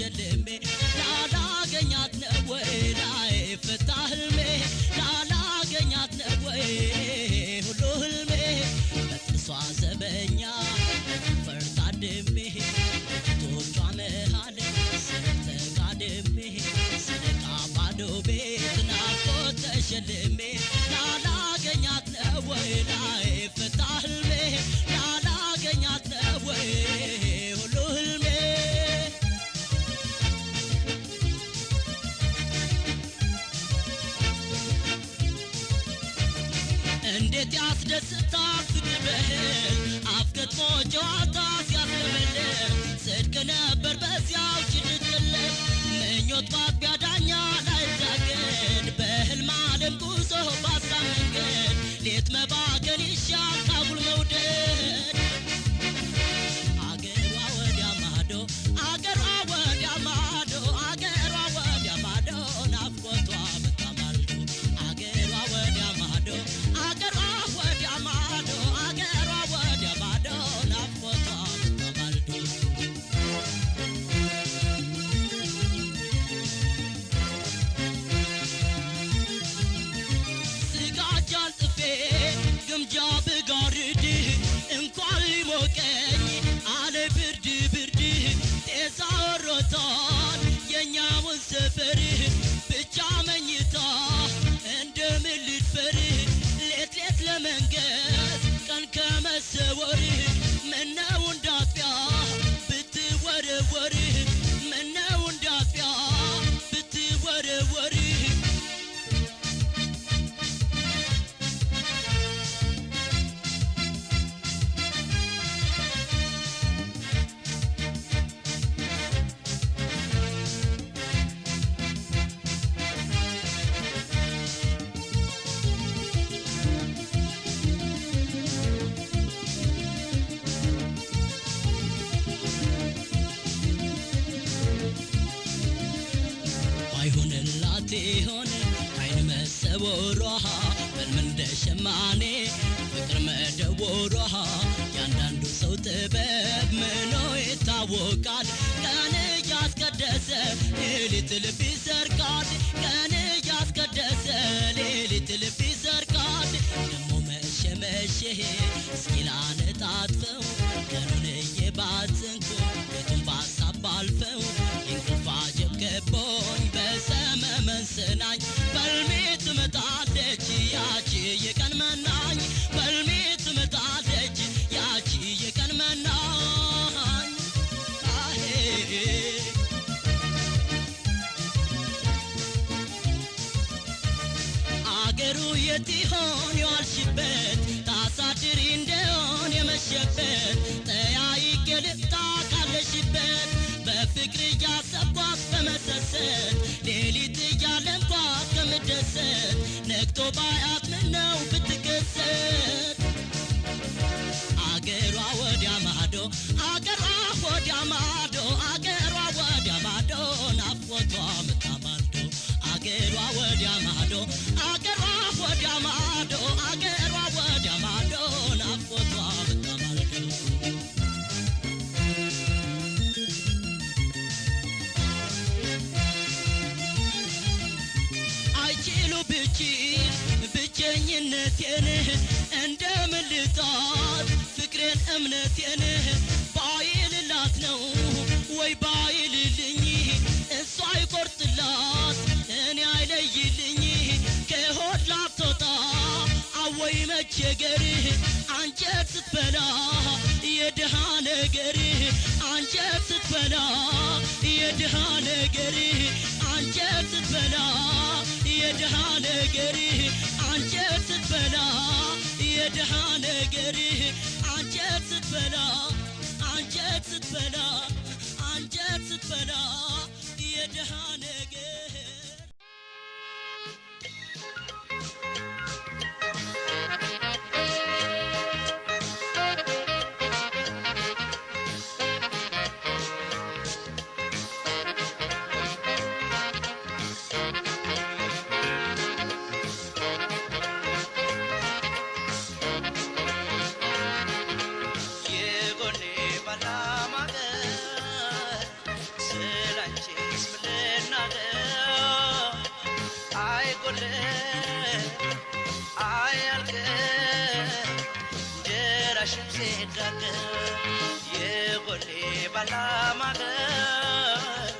ተሸልሜ ላላገኛት ነው ወይ ላይ ፍታህልሜ ላላገኛት ነው ወይ ሁሉ ህልሜ በጥሷ ዘበኛ ፈርታድሜ ቶቿ መሃል ተጋድሜ ስነቃ ባዶ ቤት ናፍቆት ተሸልሜ ላላገኛት ነው ወይ ላይ ፍታህልሜ ላላገኛት ነው ወይ ሁሉ ህልሜ እንዴት ያስደስታል ፍቅር በህል አፍገጥሞ ጨዋታ ሲያስለመልም ጽድቅ ነበር በዚያው ችልትልም ምኞት ባጥቢያ ዳኛ ላይታገድ በህልም ዓለም ጉዞ ባሳብ መንገድ ሌት መባገን ይሻል ካጉል መውደድ አገሯ ወዲያ ማዶ አገሯ ወዲያ ማዶ አገሯ ወዲያ ማዶ ናፍቆቷ በታማልዶ አገሯ ወዲያ ማዶ አገሯ ወዲያ ማዶ አገሯ ወዲያ ማዶ ናፍቆቷ በታማልዶ ስጋጃል ጥፌ ግምጃ ብጋርድ እንኳን ሊሞቀኝ አለ ብርድ ብርድ ጤዛ ወሮታል የኛውን ሰፈር ብቻ መኝታ እንደምን ልድፈር ሌት ሌት ለመንገስ ቀን ከመሰወር ምነው እንዳጥቢያ ብትወረወር ምነው እንዳጥቢያ ብትወረወር ባይሆንላት ይሆን አይን መሰወሯ በልም እንደሸማኔ ፍቅር መደወሯ ያንዳንዱ ሰው ጥበብ ምኖ ይታወቃል ቀን ያስቀደሰ ሌሊት ልብ ይሰርቃል ቀን ያስቀደሰ ሌሊት ልብ ይሰርቃል ደሞ መሸ መሸ እስኪ ላነጣጥፈው ቀኑን እየባዘንኩ ቤቱን ባሳብ ባልፈው እንቅልፍ አጀብ ገቦኝ በሰመመን ስናኝ በልሜ ትመጣለች ያቺ የቀን መናኝ በልሜ ትመጣለች ያቺ የቀን መናኝ አገሩ የት ይሆን የዋልሽበት ታሳድሪ እንደሆን የመሸበት ጠያይቄ ልፍታ ካለሽበት በፍቅር እያሰብኳት በመሰሰት ሌሊት እያለምኳት ከምደሰት ነግቶ ባያት ምነው ብትከሰት አገሯ ወዲያ ማዶ አገሯ ወዲያ ማዶ አገሯ ወዲያ ማዶ ናፍቆቷ ምታማልዶ አገሯ ወዲያ ማዶ አገሯ ወዲያ ማዶ አገሯ ወዲያ ማዶ ናፍቆቷ ምታማልዶ አይችሉ ብችል ብቸኝነቴን እንደምን ልጣት ፍቅሬን እምነቴን ባይልላት ነው ወይ ባይልልኝ እሷ አይቆርጥላት እኔ አይለይልኝ ከሆድ ላትወጣ አወይ መቸገር አንጀት ስትበላ የድሃ ነገር አንጀት ስትበላ የድሃ ነገር አንጀት ስትበላ የድሃ ነገር አንጀት ስትበላ የድሃ ነገር አንጀት ስትበላ አንጀት ስትበላ አንጀት ስትበላ የድሃ ነገር Bala maga አይጎልም አያልቅም እንጀራሽም ሲጋገር የጎሌ ባላማገር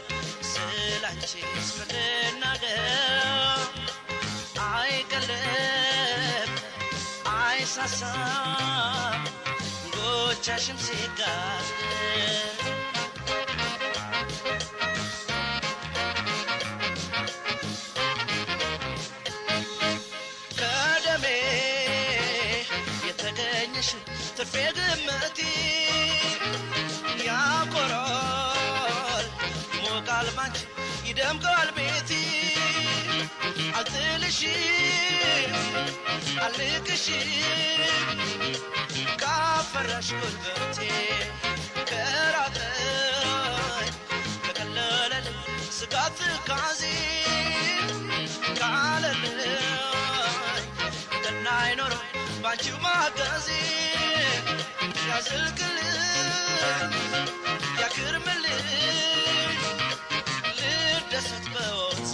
ስላንቺስ ምን ልናገር አይቀልም አይሳሳም ጎቻሽም ሲጋገር ትርፌ ግምቴ ያኮራል ሞቃል ባንቺ ይደምቃል ቤቴ አልጥልሽም አልቅሽም ካፈራሽ ጉልበቴ ከራቀኝ ከቀለለልኝ ስጋት ካዜ ካለልኝ ገና አይኖረው ባንቺው ማገዜ ያዝልቅልኝ ያክርምልኝ ልደሰት በወቅቴ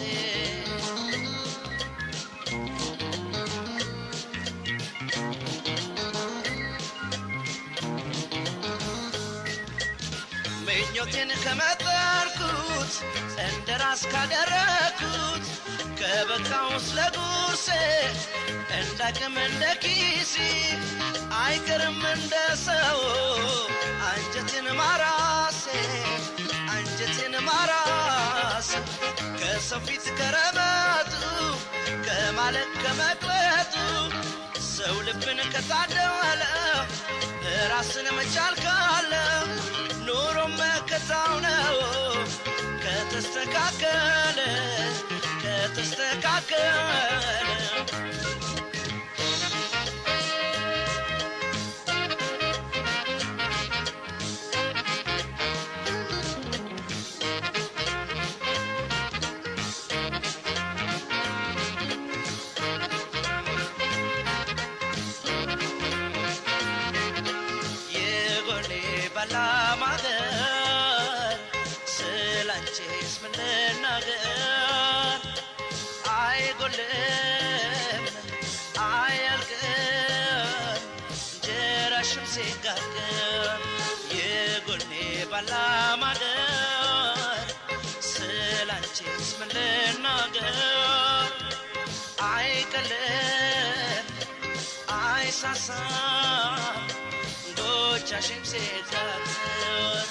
ምኞቴን ከመጠርኩት እንደ ራስ ካደረኩት ከበቃው ስለ ጉርሴ እንዳቅም እንደ ኪሴ አይቀርም እንደ ሰው አንጀቴን ማራሴ አንጀቴን ማራሴ ከሰው ፊት ከረመጡ ከማለት ከመቅለጡ ሰው ልብን ከታደለ ራስን መቻል ካለ ኑሮ መከታው ነው ከተስተካከለ ከተስተካከለ ባላማገር ስላንቺስ ምን ልናገር አይጎልም አያልቅም እንጀራሽም ሲጋገር የጎኔ ባላማገር ስላንቺስ ምን ልናገር አይቀልም አይሳሳም ጎቻሽም ሲጋገር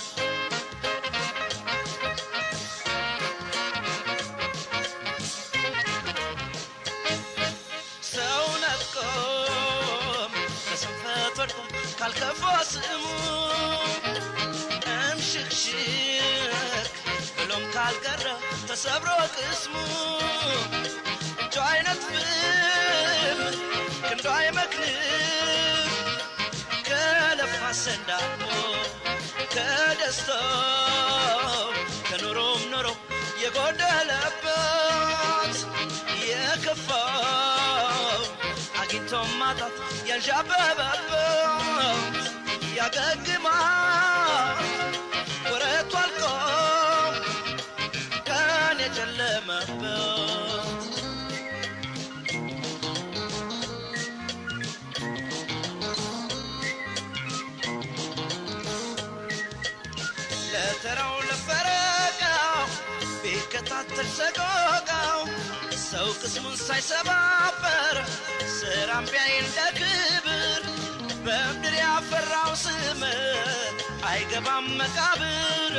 ሰው ነቆም ከስንፈት ወድቆ ካልከፋ ስሙ እምሽክሽክ ብሎም ካልቀረ ተሰብሮ ቅስሙ እጁ አይነጥፍም ክንዱ አይመክንም ከለፋሰንዳሞ ከደስታው ከኑሮም ኑሮ የጎደለበት የከፋው አግኝቶም ማጣት ያንዣበበበት ያገግማል ወረቱ አልቆ ቀን የጨለመበት ለተራው ለፈረቃው ቢከታተል ሰቆቃው ሰው ቅስሙን ሳይሰባበር ስራም ቢያይ እንደ ክብር በምድር ያፈራው ስም አይገባም መቃብር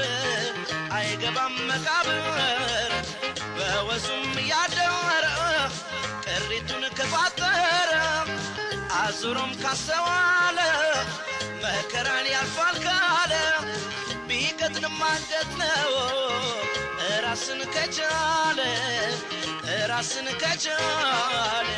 አይገባም መቃብር በወዙም ያደረ ቅሪቱን ከቋጠረ አዙሮም ካስተዋለ መከራን ያልፋል ካለ ቢቀጥንም አንገት ነው ራስን ከቻለ ራስን ከቻለ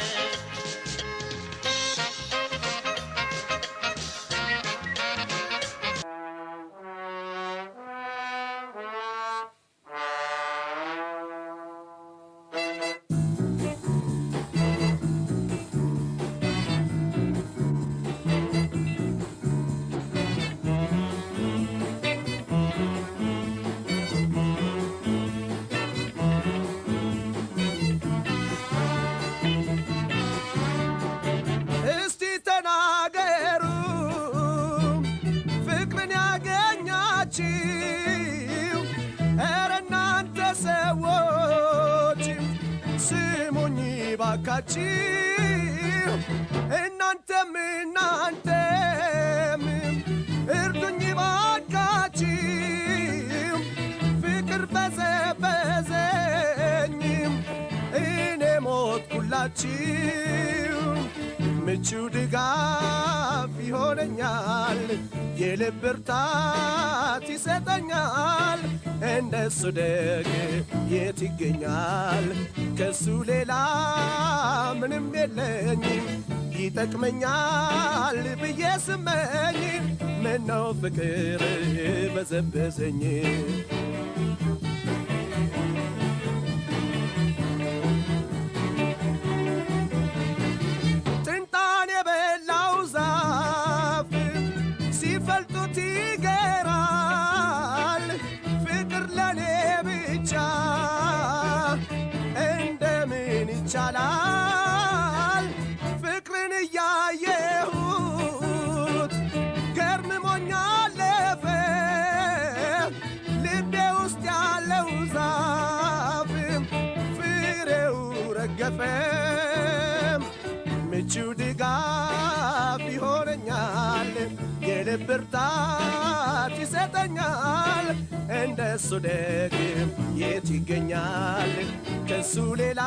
ሰዎች ስሙኝ ባካችሁ እናንተም እርዱኝ ባካችሁ ፍቅር በዘበዘኝ እኔ ሞትኩላችሁ ምቹ ድጋፍ ይሆነኛል የልብ ብርታት ይሰጠኛል እንደሱ ደግ የት ይገኛል ከሱ ሌላ ምንም የለኝም ይጠቅመኛል ብዬ ስመኝ ምነው ፍቅር በዘበዘኝ ጥንጣን የበላው ዛፍ ሲፈልጡት ይገራል ፍቅር ለኔ ብቻ እንደምን ይቻላል ፍቅርን እያየሁት ገርምሞኝ አለፈ ልቤ ውስጥ ያለው ዛፍ ፍሬው ረገፈ ምቹ ድጋፍ ይሆነኛል የልብ ብርታት ይሰጠኛል እንደሱ ደግ የት ይገኛል ከሱ ሌላ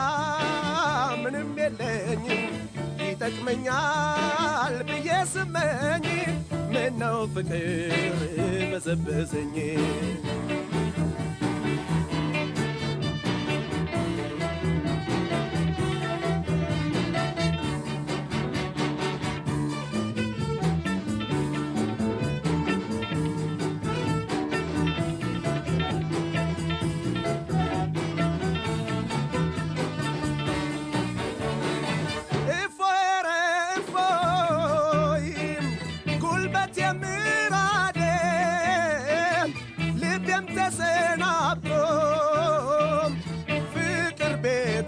ምንም የለኝም ይጠቅመኛል ብዬ ስመኝ ምነው ፍቅር በዘበዘኝ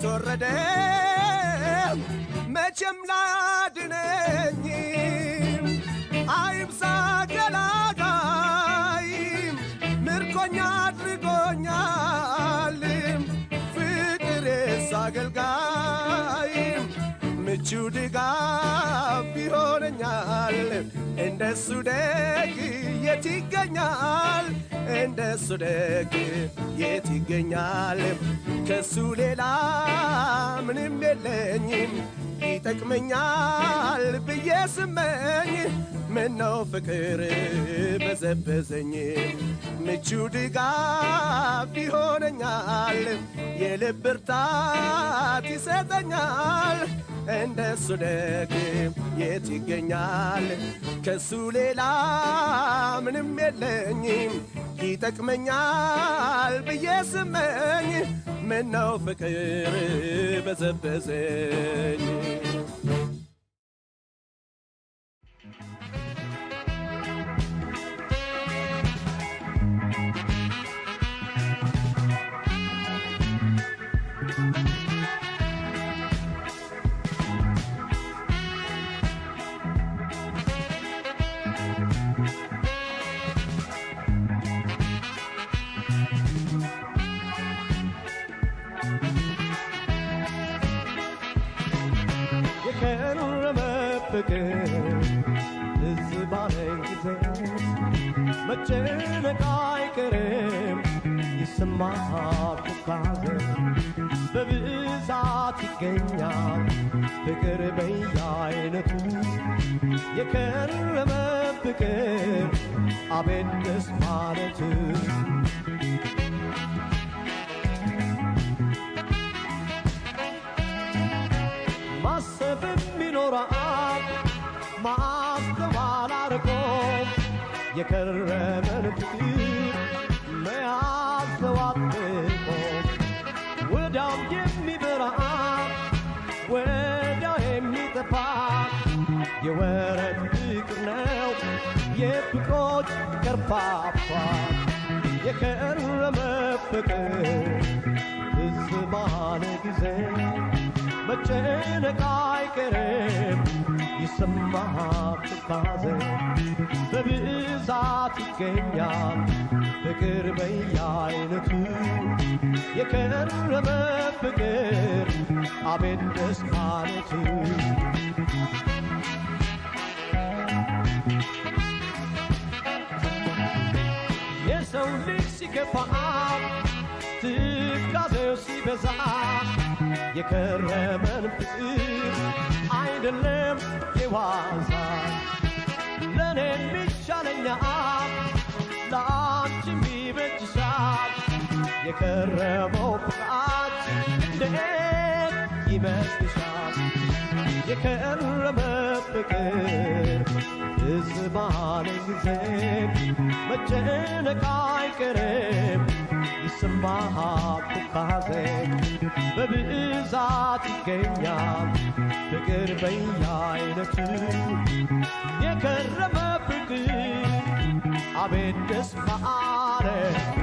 ወረደ መቼም ላድነኝ አይብዛ ገላጋይ ምርኮኛ አድርጎኛል ፍቅርስ አገልጋይ ምቹ ድጋፍ ይሆነኛል እንደሱ ደግ የት ይገኛል እንደሱ ደግ የት ይገኛል ከሱ ሌላ ምንም የለኝም ይጠቅመኛል ብዬ ስመኝ ምነው ፍቅር በዘበዘኝ ምቹ ድጋፍ ይሆነኛል የልብ ብርታት ይሰጠኛል እንደሱ ደግ የት ይገኛል ከሱ ሌላ ምንም የለኝም ይጠቅመኛል ብዬ ስመኝ ምነው ፍቅር በዘበዘኝ ፍቅር ትዝ ባለኝ ጊዜ መጨነቅ አይቀርም ይሰማሃል ትካዜ በብዛት ይገኛል ፍቅር በየአይነቱ የከረመ ፍቅር አቤት ደስ ማለቱ ማሰብም ይኖራል ማስተዋል አርቆ የከረመን ፍቅር መያዝ ተዋጥቆ ወዳም የሚበራ ወዲያው የሚጠፋ የወረት ፍቅር ነው የፍቅሮች ከርፋፋ የከረመ ፍቅር ትዝ ባለ ጊዜ መጨነቅ አይቀርም ይሰማሃል ትካዜ በብዛት ይገኛል ፍቅር በየአይነቱ የከረመ ፍቅር አቤት ደስ ማለቱ የሰው ልጅ ሲከፋ ትካዜው ሲበዛ የከረመን ፍቅር አይደለም የዋዛ ለኔ የሚሻለኛል ለአንቺም ይበጅሻል የከረመው ፍቅራችን እንዴት ይመስልሻል የከረመ ፍቅር ትዝ ባለኝ ጊዜ መጨነቅ አይቀርም ይሰማሃል ትካዜ በብዛት ይገኛል ፍቅር በየአይነቱ የከረመ ፍቅር አቤት ደስ ማለቱ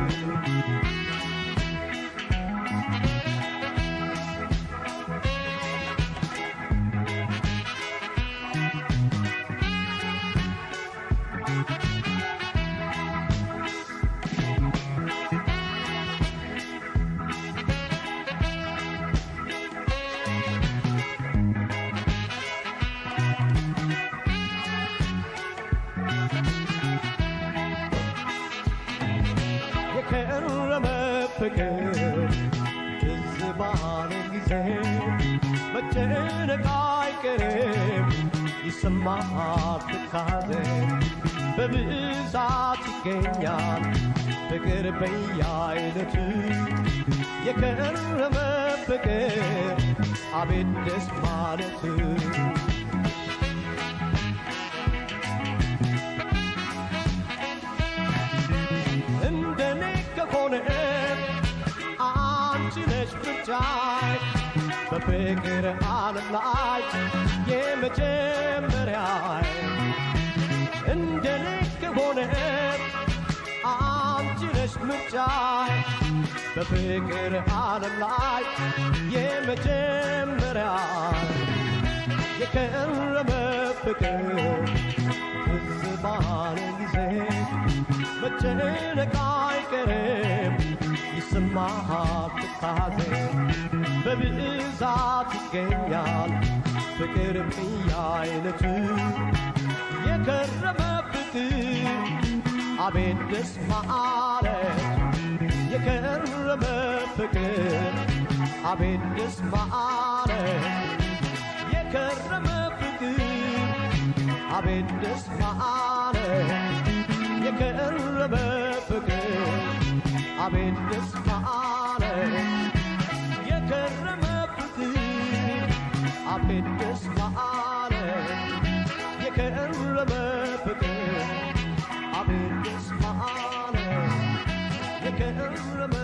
የከረመ ፍቅር ትዝ ባለኝ ጊዜ መጨነቅ አይቀርም ይሰማሃል ትካዜ በብዛት ይገኛል ፍቅር በየአይነቱ የከረመ ፍቅር አቤት ደስ ማለቱ እንደኔ ከሆነ አንቺ ነሽ ምርጫዬ በፍቅር ዓለም ላይ የመጀመሪያዬ እንደኔ ከሆነ አንቺ ነሽ ምርጫዬ በፍቅር ዓለም ላይ የመጀመሪያዬ የከረመ ፍቅር ትዝ ባለኝ ጊዜ መጨነቅ አይቀርም ይሰማሃል ትካዜ በብዛት ይገኛል ፍቅር በየአይነቱ የከረመ ፍቅር አቤት ደስ ማለቱ የከረመ ፍቅር አቤት ደስ ማለቱ የከረመ ፍቅር አቤት ደስ ማለቱ የከረመ ፍቅር አቤት ደስ ማለቱ የከረመ ፍቅር አቤት ደስ ማለቱ የከረመ ፍቅር አቤት ደስ ማለቱ የከረመ